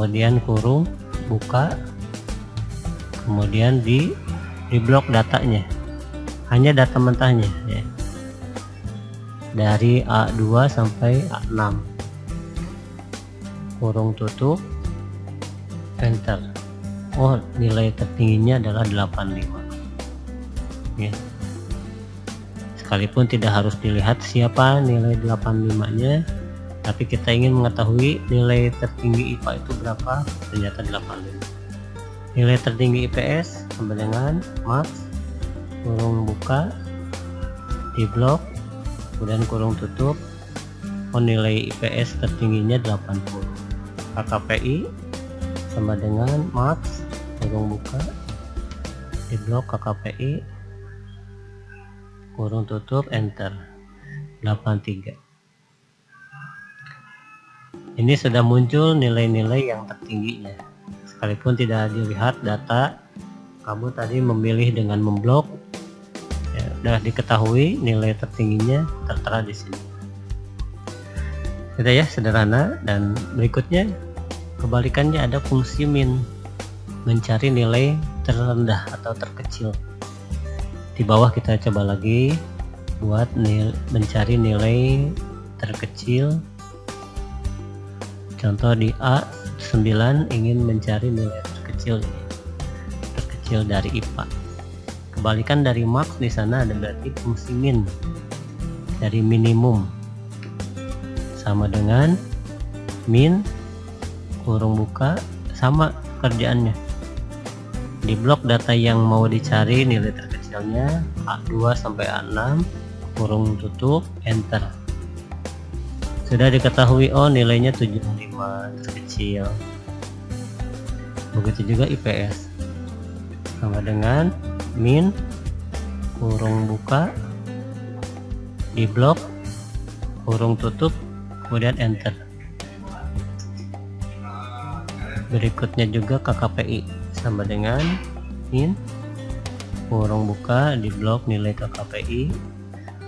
kemudian kurung buka, kemudian di blok datanya, hanya data mentahnya ya, dari A2 sampai A6, kurung tutup, enter. Oh, nilai tertingginya adalah 85 ya. Sekalipun tidak harus dilihat siapa nilai 85 nya, tapi kita ingin mengetahui nilai tertinggi IPA itu berapa, ternyata 85. Nilai tertinggi IPS sama dengan max, kurung buka, di blok, kemudian kurung tutup. Oh, nilai IPS tertingginya 80. KKPI sama dengan max, kurung buka, di blok, KKPI, kurung tutup, enter. 83. Ini sudah muncul nilai-nilai yang tertingginya. Sekalipun tidak dilihat data, kamu tadi memilih dengan memblok, ya, sudah diketahui nilai tertingginya tertera di sini. Sudah ya, sederhana. Dan berikutnya kebalikannya, ada fungsi min, mencari nilai terendah atau terkecil. Di bawah kita coba lagi buat mencari nilai terkecil. Contoh di A9 ingin mencari nilai terkecil dari IPA. Kebalikan dari max di sana ada berarti fungsi min, dari minimum, sama dengan min kurung buka, sama kerjaannya. Di blok data yang mau dicari nilai terkecilnya A2 sampai A6, kurung tutup, enter. Sudah diketahui, oh nilainya 75 terkecil. Begitu juga IPS, sama dengan min kurung buka, di blok, kurung tutup, kemudian enter. Berikutnya juga KKPI, sama dengan min kurung buka, di blok, nilai KKPI,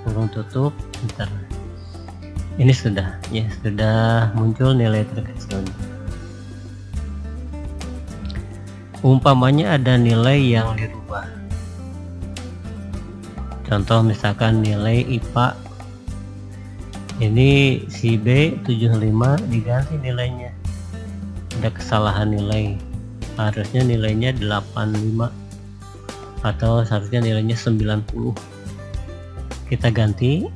kurung tutup, enter. Ini sudah ya, sudah muncul nilai terkecilnya. Umpamanya ada nilai yang dirubah, contoh misalkan nilai IPA ini si B 75 diganti nilainya, ada kesalahan nilai, harusnya nilainya 85 atau seharusnya nilainya 90. Kita ganti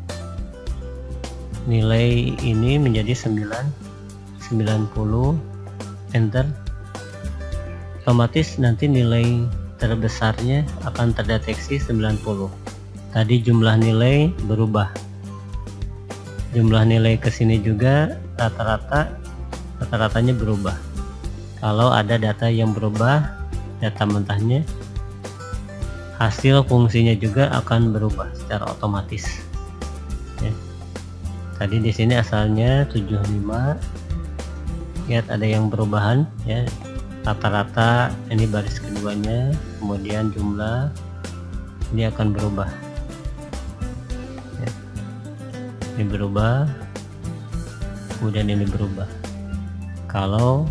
nilai ini menjadi 90, enter. Otomatis nanti nilai terbesarnya akan terdeteksi 90. Tadi jumlah nilai berubah, jumlah nilai ke sini juga rata-ratanya berubah. Kalau ada data yang berubah, data mentahnya, hasil fungsinya juga akan berubah secara otomatis ya. Tadi di sini asalnya 75, lihat ada yang perubahan ya, rata-rata ini baris keduanya, kemudian jumlah ini akan berubah ya. Ini berubah, kemudian ini berubah kalau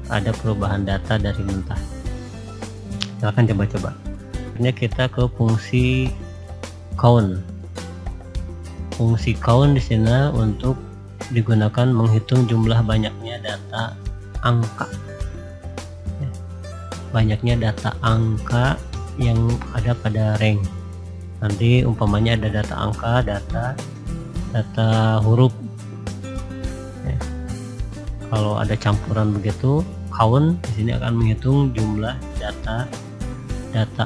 ada perubahan data dari mentah. Silahkan coba-coba. Ini kita ke fungsi count. Fungsi count di sini untuk digunakan menghitung jumlah banyaknya data angka. Banyaknya data angka yang ada pada rank. Nanti umpamanya ada data angka, data huruf. Kalau ada campuran begitu, count di sini akan menghitung jumlah data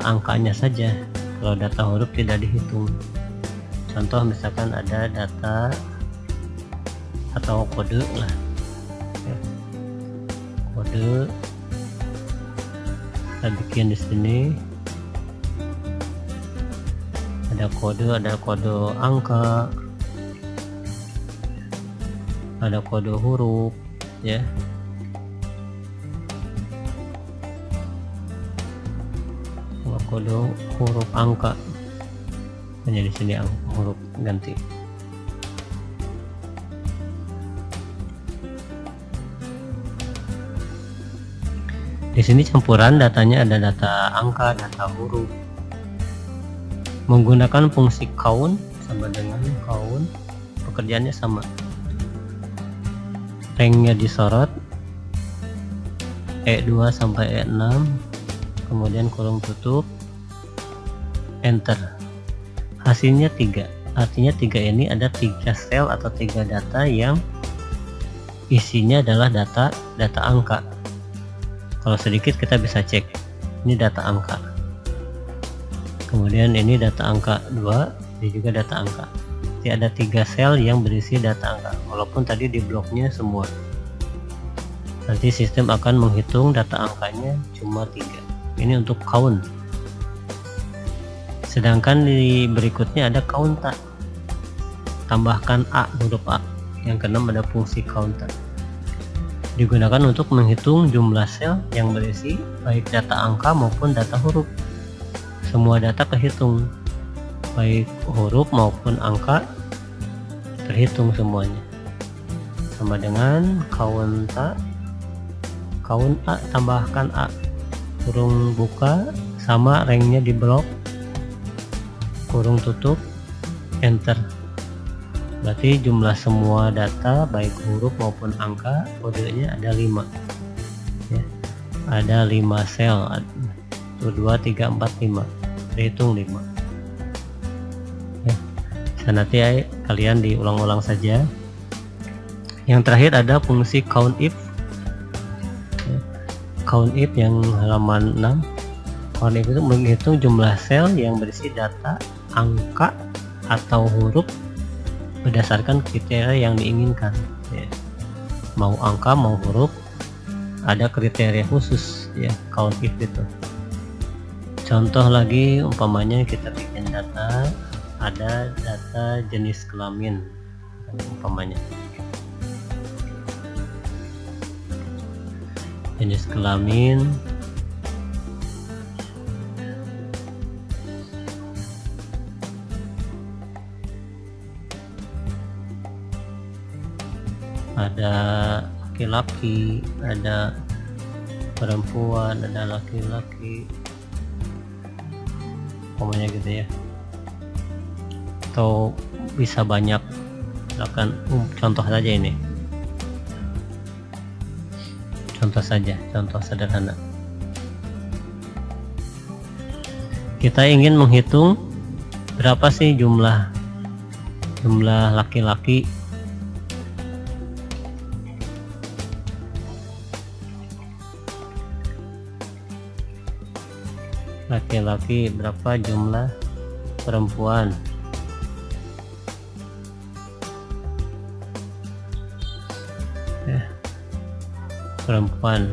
angkanya saja. Kalau data huruf tidak dihitung. Contoh misalkan ada data atau kode lah ya. Kode kita bikin di sini, ada kode angka, ada kode huruf ya. Kode huruf angka, hanya di sini huruf ganti. Di sini campuran datanya ada data angka, data huruf. Menggunakan fungsi count sama dengan count, pekerjaannya sama. Ranknya disorot E2 sampai E6, kemudian kurung tutup, enter. Hasilnya 3. Artinya 3 ini ada 3 sel atau 3 data yang isinya adalah data angka. Kalau sedikit kita bisa cek, ini data angka. Kemudian ini data angka 2, ini juga data angka. Jadi ada 3 sel yang berisi data angka, walaupun tadi di bloknya semua. Nanti sistem akan menghitung data angkanya cuma 3. Ini untuk count. Sedangkan di berikutnya ada counter. Tambahkan A, huruf A. Yang keenam ada fungsi counter. Digunakan untuk menghitung jumlah sel yang berisi baik data angka maupun data huruf. Semua data kehitung, baik huruf maupun angka terhitung semuanya. Sama dengan count A tambahkan A, kurung buka sama ranknya di blok, kurung tutup, enter. Berarti jumlah semua data baik huruf maupun angka kodenya ada 5 ya. Ada 5 sel, 1, 2, 3, 4, 5, terhitung 5 ya. Nanti kalian diulang-ulang saja. Yang terakhir ada fungsi count if ya. Count if yang halaman 6. Count if itu menghitung jumlah sel yang berisi data angka atau huruf berdasarkan kriteria yang diinginkan ya. Mau angka mau huruf ada kriteria khusus ya, count if itu. Contoh lagi, umpamanya kita bikin data, ada data jenis kelamin umpamanya, jenis kelamin ada laki-laki, ada perempuan, ada laki-laki, pokoknya gitu ya. Atau bisa banyak, misalkan contoh saja ini, contoh saja, contoh sederhana. Kita ingin menghitung berapa sih jumlah laki-laki. Laki-laki berapa jumlah perempuan. Perempuan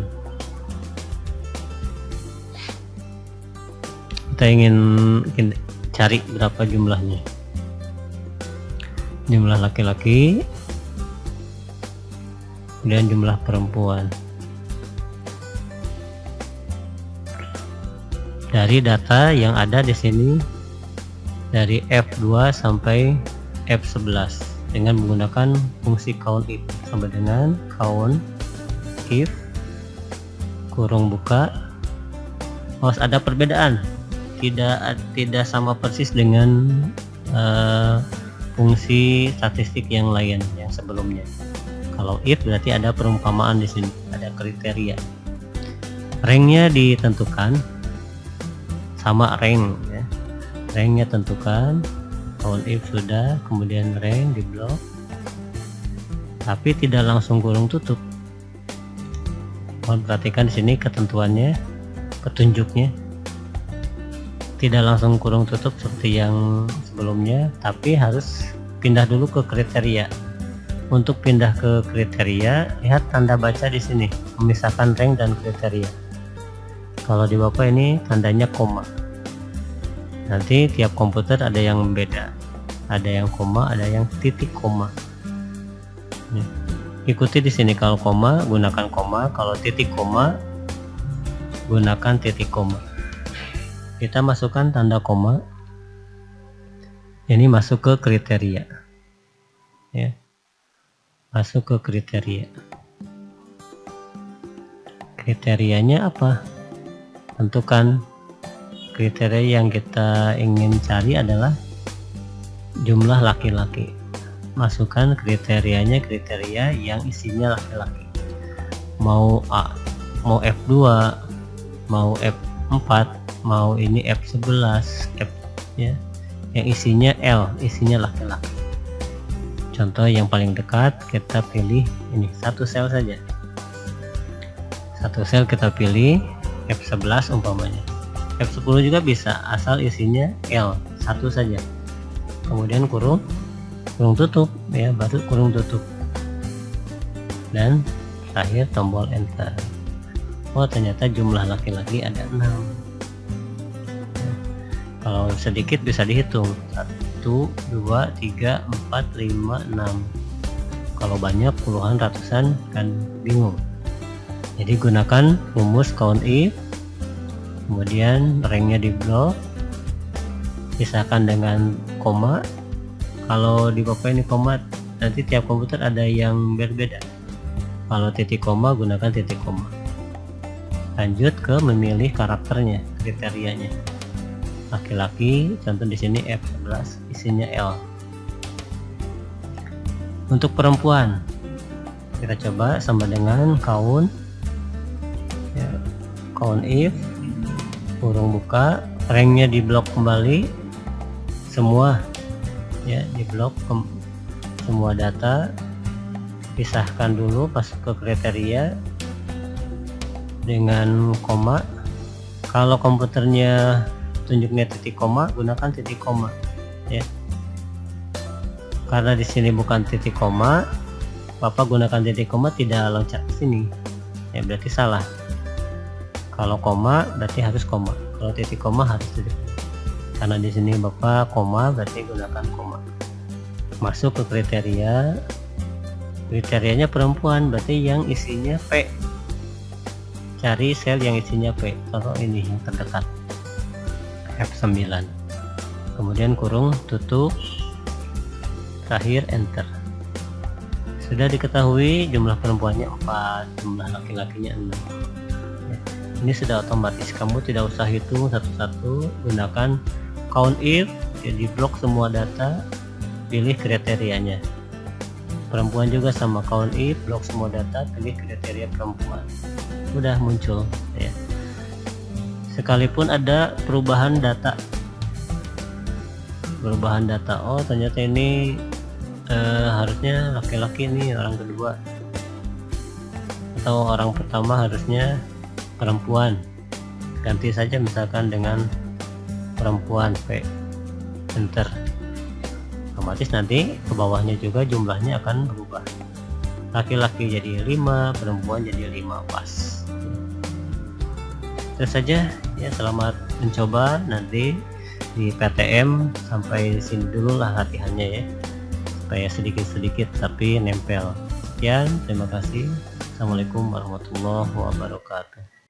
kita ingin cari berapa jumlahnya, jumlah laki-laki kemudian jumlah perempuan. Dari data yang ada di sini dari F2 sampai F11 dengan menggunakan fungsi count if, sama dengan count if kurung buka. Harus ada perbedaan, tidak sama persis dengan fungsi statistik yang lain yang sebelumnya. Kalau if berarti ada perumpamaan di sini, ada kriteria. Ranknya ditentukan sama rank ya. Ranknya tentukan, count if sudah, kemudian rank di blok, tapi tidak langsung kurung tutup. Mohon perhatikan di sini ketentuannya, petunjuknya tidak langsung kurung tutup seperti yang sebelumnya, tapi harus pindah dulu ke kriteria. Untuk pindah ke kriteria, lihat tanda baca di sini, memisahkan rank dan kriteria. Kalau di bawah ini tandanya koma. Nanti tiap komputer ada yang beda, ada yang koma, ada yang titik koma. Ikuti di sini, kalau koma gunakan koma, kalau titik koma gunakan titik koma. Kita masukkan tanda koma, ini masuk ke kriteria ya, masuk ke kriteria. kriterianya apa? Tentukan kriteria yang kita ingin cari adalah jumlah laki-laki. Masukkan kriterianya kriteria yang isinya laki-laki. Mau A, mau F2, mau F4, mau ini F11, F ya, yang isinya L, isinya laki-laki. Contoh yang paling dekat kita pilih ini, satu sel saja. Satu sel kita pilih F11 umpamanya. F10 juga bisa, asal isinya L, satu saja. Kemudian kurung tutup ya, baru kurung tutup. Dan terakhir tombol enter. Oh, ternyata jumlah laki-laki ada 6. Kalau sedikit bisa dihitung 1, 2, 3, 4, 5, 6. Kalau banyak puluhan ratusan kan bingung. Jadi gunakan rumus count if, kemudian ranknya di blok, pisahkan dengan koma. Kalau di Bapak ini koma, nanti tiap komputer ada yang berbeda. Kalau titik koma, gunakan titik koma. Lanjut ke memilih karakternya, kriterianya. Laki-laki, contoh di sini F11, isinya L. Untuk perempuan, kita coba sama dengan count, ya, count if, kurung buka, ranknya di blok kembali, semua ya, di blok semua data, pisahkan dulu, masuk ke kriteria dengan koma. Kalau komputernya tunjuknya titik koma, gunakan titik koma ya. Karena di sini bukan titik koma, Bapak gunakan titik koma tidak loncat ke sini ya, berarti salah. Kalau koma berarti harus koma, kalau titik koma harus titik. Karena di sini Bapak koma, berarti gunakan koma. Masuk ke kriteria, kriterianya perempuan, berarti yang isinya P. Cari sel yang isinya P. Contoh ini yang terdekat, F9. Kemudian kurung tutup, terakhir enter. Sudah diketahui jumlah perempuannya 4, jumlah laki-lakinya 6. Ini sudah otomatis, kamu tidak usah hitung satu-satu. Gunakan count if, jadi blok semua data, pilih kriterianya. Perempuan juga sama, count if, blok semua data, pilih kriteria perempuan. Udah muncul ya. Sekalipun ada perubahan data, oh ternyata ini harusnya laki-laki, nih orang kedua, atau orang pertama harusnya perempuan, ganti saja misalkan dengan perempuan, P, enter. Otomatis nanti ke bawahnya juga jumlahnya akan berubah, laki-laki jadi 5, perempuan jadi 5, pas. Itu saja ya, selamat mencoba. Nanti di PTM sampai sini dulu lah latihannya ya, supaya sedikit-sedikit tapi nempel. Sekian, terima kasih. Assalamualaikum warahmatullahi wabarakatuh.